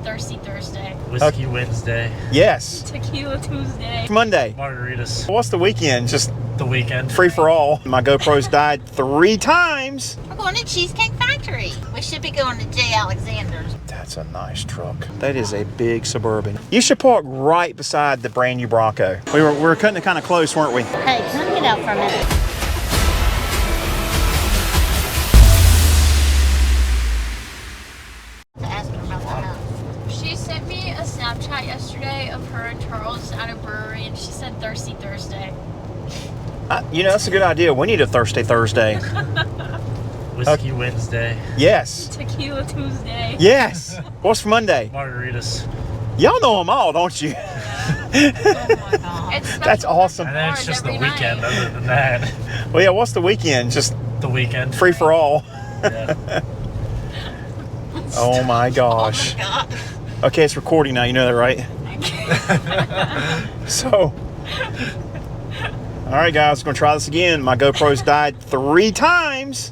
Thirsty Thursday. Whiskey Wednesday. Yes. Tequila Tuesday. Monday. Margaritas. What's the weekend? Just The weekend. free for all. My GoPro's died 3 times. We're going to Cheesecake Factory. We should be going to J. Alexander's. That's a nice truck. That is a big Suburban. You should park right beside the brand new Bronco. We were cutting it kind of close, weren't we? Hey, can I get out for a minute? She sent me a Snapchat yesterday of her and Charles at a brewery, and she said Thirsty Thursday. You know, that's a good idea. We need a Thirsty Thursday. Whiskey Wednesday. Yes. Tequila Tuesday. Yes. What's for Monday? Margaritas. Y'all know them all, don't you? Oh my God. It's special That's awesome. And then it's just the every weekend night. other than that. Well, yeah, what's the weekend? Just The weekend. free for all. Yeah. Oh my gosh. Oh my God. Okay, it's recording now. You know that, right? So, all right, guys, we're going to try this again. My GoPro's died 3 times.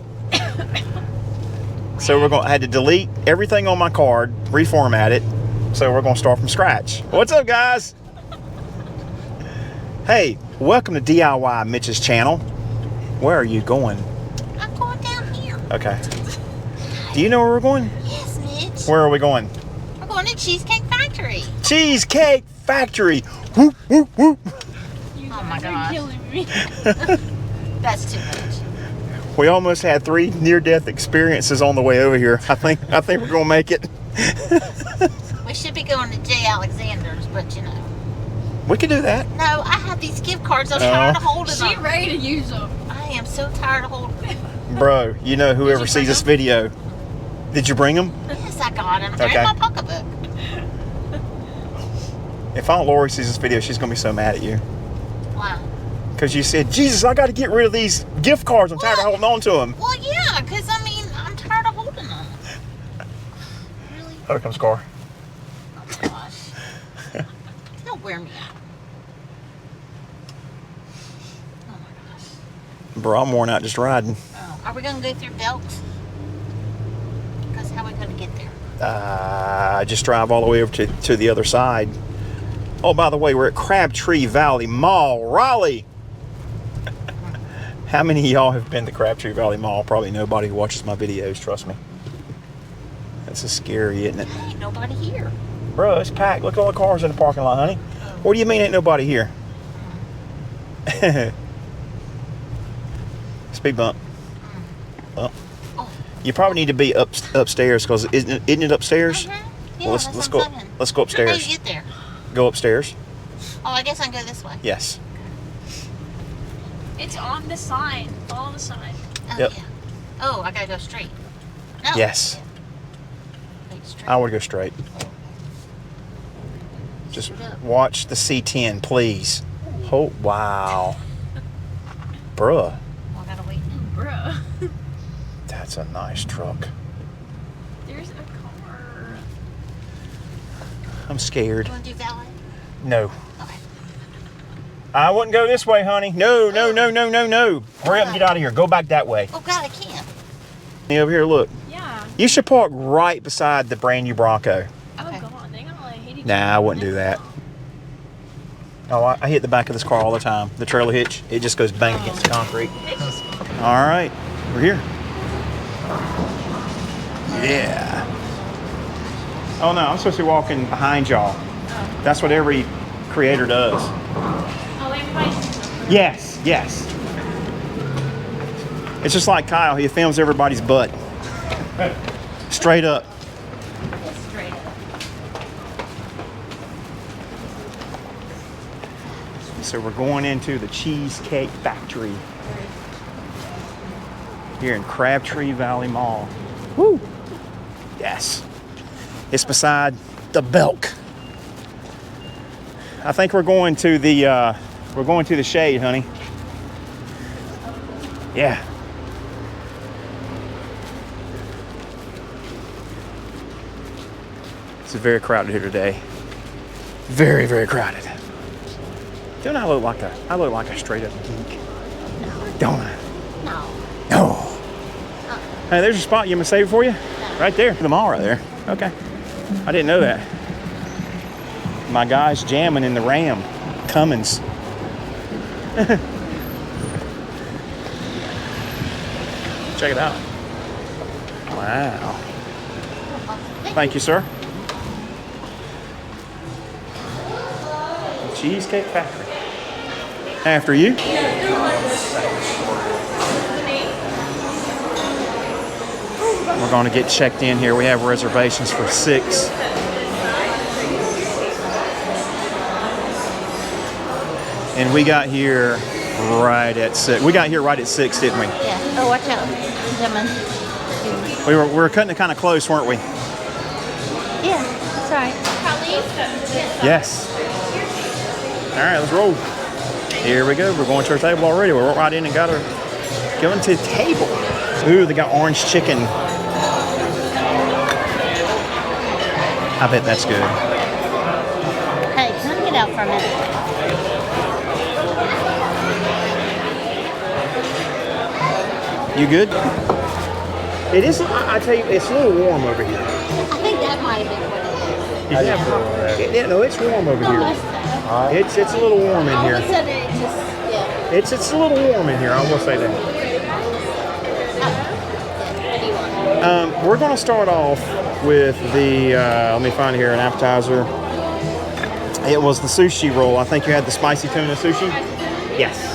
So I had to delete everything on my card, reformat it. So we're going to start from scratch. What's up, guys? Hey, welcome to DIY Mitch's channel. Where are you going? I'm going down here. Okay. Do you know where we're going? Yes, Mitch. Where are we going? We're going to Cheesecake Factory. Cheesecake Factory. Whoop, whoop, whoop. You Oh my guys are gosh. killing me. That's too much. We almost had 3 near-death experiences on the way over here. I think we're gonna make it. We should be going to J. Alexander's, but you know. We could do that. No, I have these gift cards. I'm tired of holding She them. ready to use them. I am so tired of holding them. Bro, you know whoever you sees bring this video. Did you bring them? Yes, I got them. They're Okay. in my pocketbook. If Aunt Lori sees this video, she's gonna be so mad at you. Wow. Because you said, Jesus, I gotta get rid of these gift cards. I'm tired of holding on to them. Well, yeah, because I mean, I'm tired of holding them. Really? Here comes car. Oh my gosh. Don't wear me out. Oh my gosh. Bro, I'm worn out just riding. Oh. Are we going to go through Belks? Because how are we going to get there? Just drive all the way over to the other side. Oh, by the way, we're at Crabtree Valley Mall, Raleigh. How many of y'all have been to Crabtree Valley Mall? Probably nobody who watches my videos, trust me. That's so scary, isn't it? Ain't nobody here. Bro, it's packed. Look at all the cars in the parking lot, honey. What do you mean ain't nobody here? Speed bump. Well, Oh. you probably need to be upstairs because isn't it upstairs? Yeah, Well, let's that's go. what I'm saying. Let's go How do upstairs. you get there? Go upstairs. Oh, I guess I can go this way. Yes. It's on the sign. Follow the sign. Oh, Yep. yeah. Oh, I gotta go straight. No. Yes. Wait, straight. I would go straight. Just watch the C10, please. Oh, wow. Bruh. Oh, I gotta wait. Bruh. That's a nice truck. There's a car. I'm scared. You want to do valet? No. Okay. I wouldn't go this way, honey. No, no, no, no, no, no. Hurry up and get out of here. Go back that way. Oh, God, I can't. Hey, over here, look. Yeah. You should park right beside the brand new Bronco. Okay. Oh, God. They're going to like hit each Nah, I other. wouldn't do that. Oh, I hit the back of this car all the time. The trailer hitch, it just goes bang against the concrete. All right, we're here. Yeah. Oh no, I'm supposed to be walking behind y'all. That's what every creator does. Oh, everybody's. Yes, yes. It's just like Kyle, he films everybody's butt. Straight up. It's straight up. So we're going into the Cheesecake Factory here in Crabtree Valley Mall. Woo! Yes. It's beside the Belk. I think we're going to the shade, honey. Yeah. It's very crowded here today. Very, very crowded. Don't I look like a straight up geek? Don't I? No. No. Hey, there's a spot. You want me to save it for you? Right there. The mall right there. Okay. I didn't know that. My guy's jamming in the Ram. Cummins. Check it out. Wow. Thank you, sir. Cheesecake Factory. After you. We're going to get checked in here. We have reservations for 6. And we got here right at 6. We got here right at 6, didn't we? Yeah. Oh, watch out. Gentlemen. We were cutting it kind of close, weren't we? Yeah, that's right. Yes. All right, let's roll. Here we go. We're going to our table already. We're right in and got our going to the table. Ooh, they got orange chicken. I bet that's good. Hey, can I get out for a minute? You good? It is. I tell you, it's a little warm over here. I think that might have been what it is. Yeah, no, it's warm over here. Almost. It's a little warm in All of here. a sudden, it just, yeah. It's a little warm in here. I will say that. What do you want? We're going to start off with the. Let me find here an appetizer. It was the sushi roll. I think you had the spicy tuna sushi. Yes.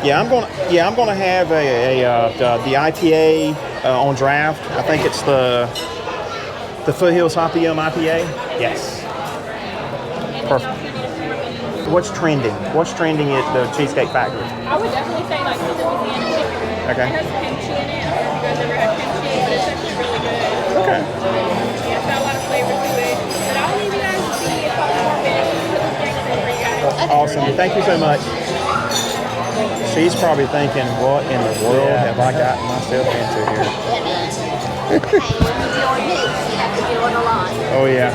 Yeah, I'm gonna have the IPA on draft. I think it's the Foothills Hoppy IPA. Yes. Perfect. What's trending? What's trending at the Cheesecake Factory? I would definitely say like the Louisiana chicken. Okay. It has kimchi in it. I don't know if you guys ever had kimchi, but it's actually really good. Okay. Yeah, it's got a lot of flavor to it. But I'll leave you guys to see a couple more minutes to put the drinks in for you guys. Awesome. Thank you so much. She's probably thinking, what in the world have I gotten myself into here? Hey, when you join this, you have to join a lot. Oh yeah.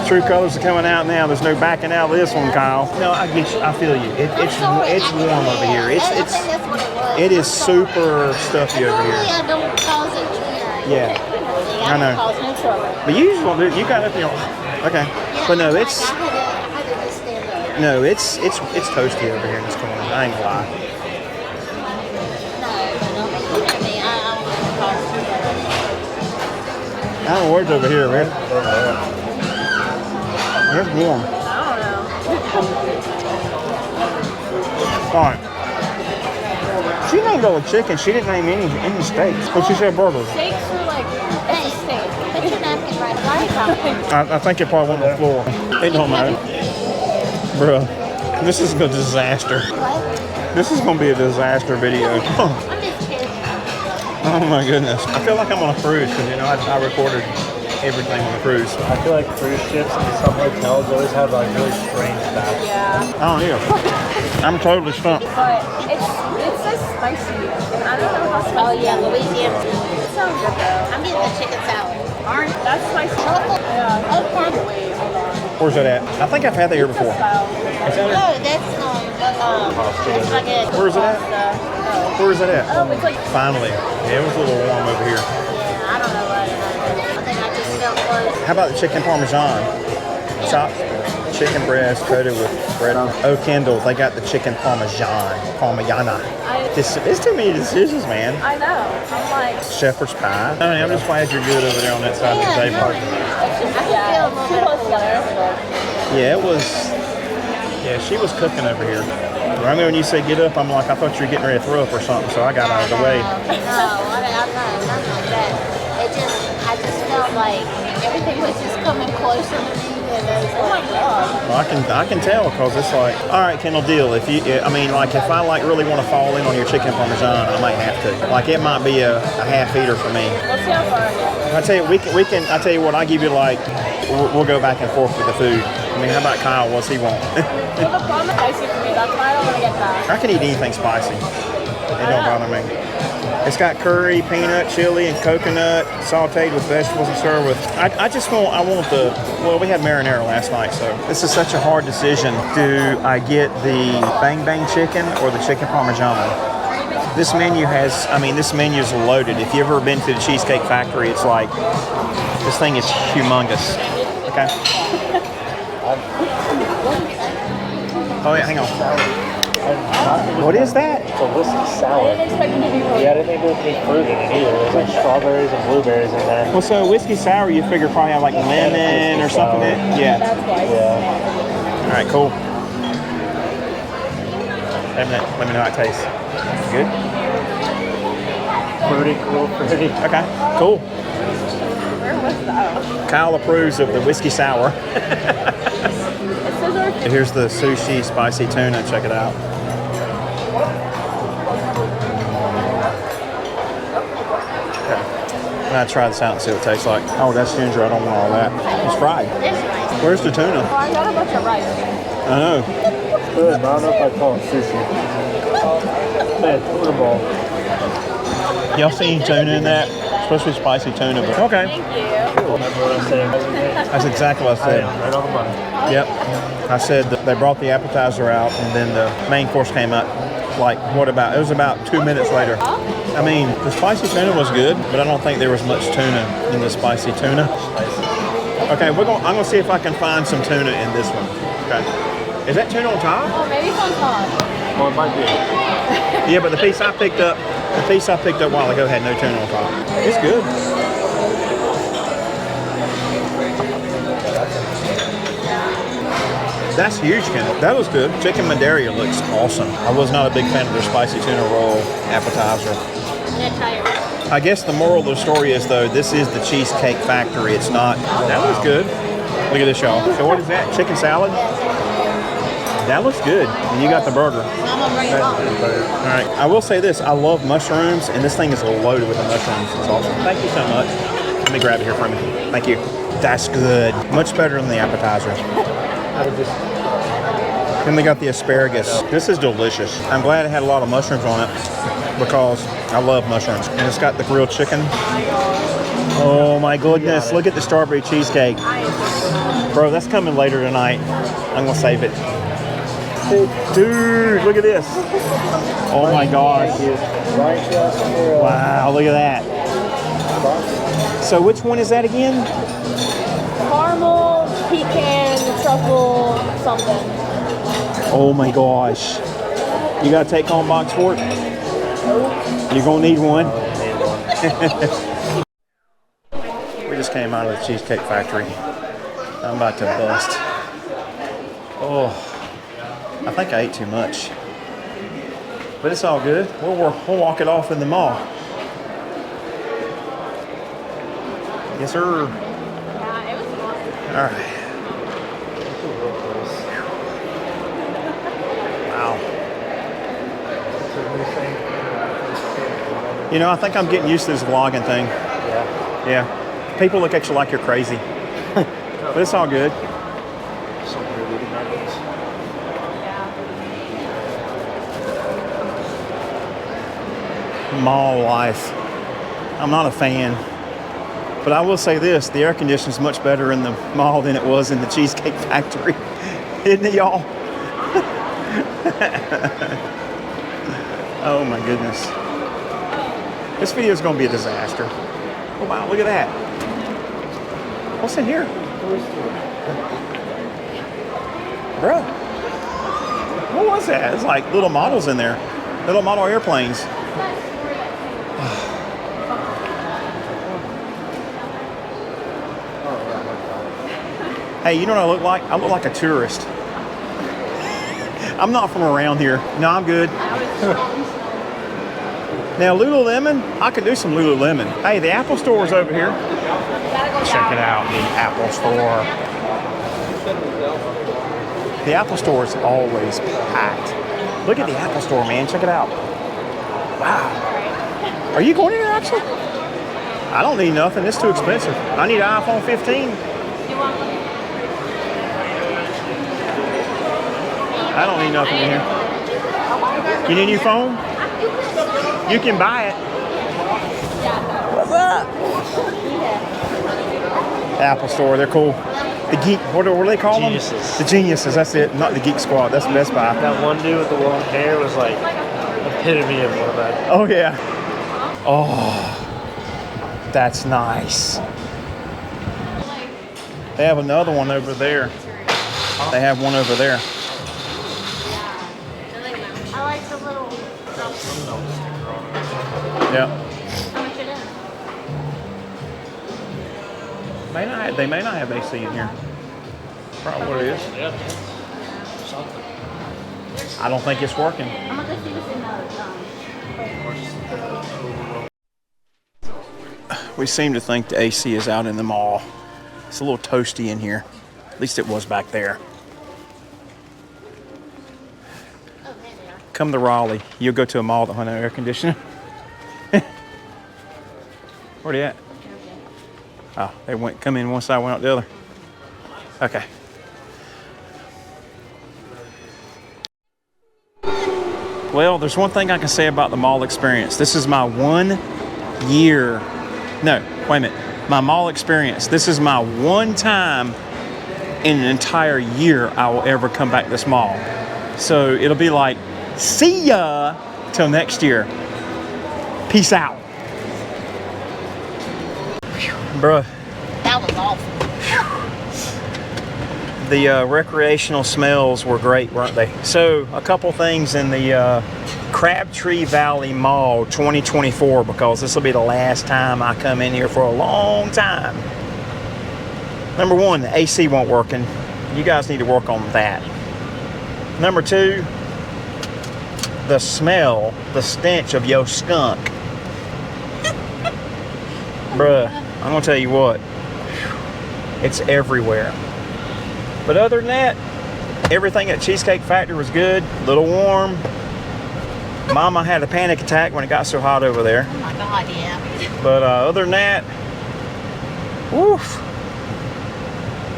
True colors are coming out now. There's no backing out of this one, Kyle. No, I get you. I feel you. It's warm over here. I think that's what it was. It is super stuffy over Normally, here. I don't cause it. Yeah. I know. don't cause no trouble. But you usually do. You got up in your okay. Yeah, But no, I it's had to just stand up. no, it's toasty over here in this corner. I ain't gonna lie. No, don't make fun of me. I won't cause trouble. I don't know what's over here, man. It's warm. I don't know. All right. She named all the chicken. She didn't name any steaks. But she said burgers. Steaks are like Hey, put your napkin right I think it probably went on the floor. It don't matter. Bruh, this is a disaster. What? This is going to be a disaster video. I'm just kidding. Oh my goodness. I feel like I'm on a cruise because, you know, I recorded everything on the cruise. I feel like cruise ships and some hotels always have like really strange facts. yeah. I don't know. I'm totally stumped. But it says spicy. And I don't know how spicy. Oh, yeah, Louisiana. It sounds good though. I'm getting the chicken salad. Orange. That's spicy. Yeah. Oh, pardon. Wait, hold on. Where's that at? I think I've had that here before. Style. No, that's like a... Where's it at? Where's it at? Oh, it's like Finally. Yeah, it was a little warm over here. Yeah, I don't know what it is. I think I just felt close. How about the chicken parmesan? Chopped chicken breast coated with bread. Oh, Kendall, they got the chicken parmesan. Parmigiana. It's too many decisions, man. I know. I'm like, Shepherd's pie. I mean, I'm just glad you're good over there on that side of the Yeah, table. I can feel a too little close bit. together. Yeah, it was. Yeah, she was cooking over here. I mean, when you say get up, I'm like, I thought you were getting ready to throw up or something, so I got out of the way. No, I'm not like that. I just felt like everything was just coming closer to me. And it was like, Well, I can tell because it's like, all right, Kendall, deal. If you, I mean, like if I like really want to fall in on your chicken parmesan, I might have to. Like it might be a half eater for me. Let's see how far I get. I tell you, we can. I tell you what, I give you like, we'll go back and forth with the food. I mean, how about Kyle? What's he want? Well, the problem is spicy for me. That's why I don't want to get that. I can eat anything spicy. It don't bother me. It's got curry, peanut, chili, and coconut, sauteed with vegetables and served with. I want the. Well, we had marinara last night, so this is such a hard decision. Do I get the bang bang chicken or the chicken parmesan? This menu is loaded. If you've ever been to the Cheesecake Factory, it's like This thing is humongous. Okay. Oh yeah, hang on. What is that? It's a whiskey sour. I didn't expect it to be really. Yeah, I didn't think there was any fruit in it either. There's like strawberries and blueberries in there. Well, so whiskey sour, you figure probably have like lemon or something in it. Yeah. That's why. Yeah. All right, cool. Let me know how it tastes. Good? Fruity, cool, fruity. Okay, cool. Where was that? Kyle approves of the whiskey sour. It says our Here's the sushi spicy tuna. Check it out. Okay. I'm gonna try this out and see what it tastes like. Oh, that's ginger. I don't want all that. It's fried. Where's the tuna? Oh, I got a bunch of rice. I know. Good, but I don't know if I'd call it sushi. Man, tuna ball. Y'all seen tuna in that? It's supposed to be spicy tuna, but okay. Thank you. Remember what I said? That's exactly what I said. Right on the money. Yep. I said that they brought the appetizer out and then the main course came up. Like, it was about 2 minutes later. I mean, the spicy tuna was good, but I don't think there was much tuna in the spicy tuna. Okay, I'm gonna see if I can find some tuna in this one. Okay. Is that tuna on top? Oh, maybe it's on top. Well, it might be. Yeah, but the piece I picked up a while ago had no tuna on top. It's good. That's huge, Ken. That was good. Chicken Madeira looks awesome. I was not a big fan of their spicy tuna roll appetizer. I'm gonna try it. I guess the moral of the story is, though, this is the Cheesecake Factory. It's not. That looks good. Look at this, y'all. So what is that? Chicken salad? That looks good. And you got the burger. I'm gonna bring it home. All right. I will say this. I love mushrooms, and this thing is loaded with the mushrooms. It's awesome. Thank you so much. Let me grab it here from you. Thank you. That's good. Much better than the appetizer. Then they got the asparagus. This is delicious. I'm glad it had a lot of mushrooms on it because I love mushrooms. And it's got the grilled chicken. Oh my goodness. Look at the strawberry cheesecake. Bro, that's coming later tonight. I'm going to save it. Dude, look at this. Oh my gosh. Wow, look at that. So which one is that again? Caramel, pecan, truffle, something. Oh my gosh. You got to take home box for it? You're going to need one. We just came out of the Cheesecake Factory. I'm about to bust. Oh, I think I ate too much. But it's all good. We'll walk it off in the mall. Yes, sir. Yeah, it was awesome. All right. Wow. You know, I think I'm getting used to this vlogging thing. Yeah. Yeah. People look at you like you're crazy. But it's all good. Some weird eating habits. Mall life. I'm not a fan. But I will say this, the air conditioning is much better in the mall than it was in the Cheesecake Factory. Isn't it, y'all? Oh my goodness. This video is going to be a disaster. Oh wow, look at that. What's in here? Bro. What was that? It's like little models in there. Little model airplanes. Hey, you know what I look like? I look like a tourist. I'm not from around here. No, I'm good. Now, Lululemon, I could do some Lululemon. Hey, the Apple Store's over here. Check it out, the Apple Store. The Apple Store is always packed. Look at the Apple Store, man. Check it out. Wow. Are you going in there, actually? I don't need nothing. It's too expensive. I need an iPhone 15. I don't need nothing in here. You need a new phone? You can buy it. What's up? Apple Store, they're cool. The geek, what do they call them? Geniuses. The geniuses, that's it. Not the Geek Squad, that's Best Buy. That one dude with the long hair was like epitome of one of that. Oh yeah. Oh, that's nice. They have another one over there. They have one over there. I like the little. Yeah. How much it is? They may not have AC in here. Probably what it is. Yeah. Something. I don't think it's working. I'm gonna go see what's in the. We seem to think the AC is out in the mall. It's a little toasty in here. At least it was back there. Oh, there they are. Come to Raleigh. You'll go to a mall that has no air conditioner. Where they at? Oh, they come in one side, went out the other. Okay. Well, there's one thing I can say about the mall experience. This is my 1 year. No, wait a minute. My mall experience. This is my one time in an entire year I will ever come back to this mall. So it'll be like, see ya till next year. Peace out. Bruh. That was awful. The recreational smells were great, weren't they? So a couple things in the Crabtree Valley Mall 2024, because this will be the last time I come in here for a long time. Number one, the AC won't working. You guys need to work on that. Number two, the smell, the stench of your skunk. Bruh, I'm gonna tell you what, it's everywhere. But other than that, everything at Cheesecake Factory was good, a little warm. Mama had a panic attack when it got so hot over there. Oh my God, yeah. But other than that, woof.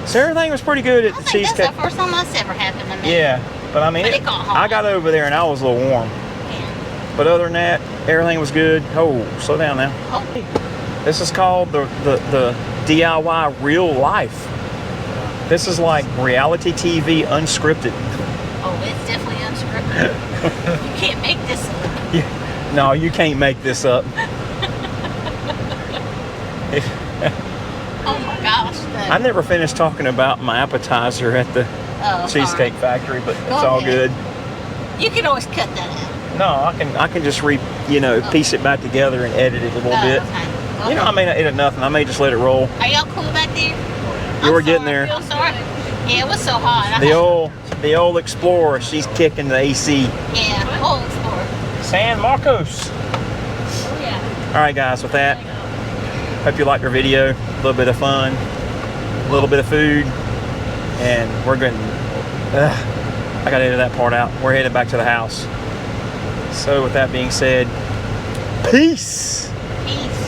So everything was pretty good at I the think Cheesecake. that's the first time that's ever happened to me. Yeah, but I mean, But it got hot. I got over there and I was a little warm. Yeah. But other than that, everything was good. Oh, slow down now. Oh, This is called the DIY real life. This is like reality TV unscripted. oh, it's definitely unscripted. You can't make this up. No, you can't make this up. Oh my gosh. I never finished talking about my appetizer at the Cheesecake Factory, but it's all good. You can always cut that out. No, I can just piece it back together and edit it a little bit. Okay. You know, I may not edit nothing. I may just let it roll. Are y'all cool back there? You were getting there. I'm sorry. Yeah, it was so hot. The old Explorer, she's kicking the AC. Yeah, old Explorer. San Marcos. Oh yeah. All right, guys. With that, hope you liked our video. A little bit of fun, a little bit of food, and we're going. I got to edit that part out. We're headed back to the house. So, with that being said, peace. Peace.